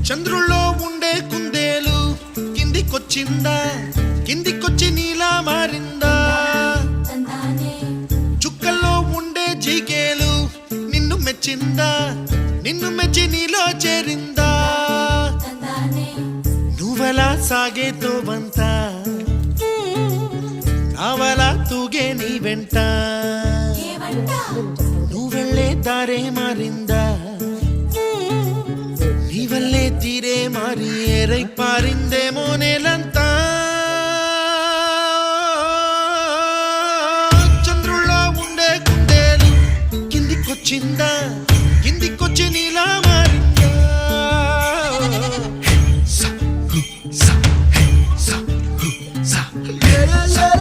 చంద్రుల్లో ఉండే కుందేలు కిందికొచ్చిందా, కిందికొచ్చి నీలా మారిందా? చుక్కల్లో ఉండే జీకేలు నిన్ను మెచ్చిందా, నిన్ను మెచ్చి నీలో చేరిందా? నువ్వలా సాగే తోవంత నావలా తూగే నీ వెంట, నువ్వెళ్ళే దారే మారిందా, నీ వల్లే తీరే మారి ఏరై పారిందేమో నేలంతా. చంద్రుల్లో ఉండే కుందేలు కిందికొచ్చిందా,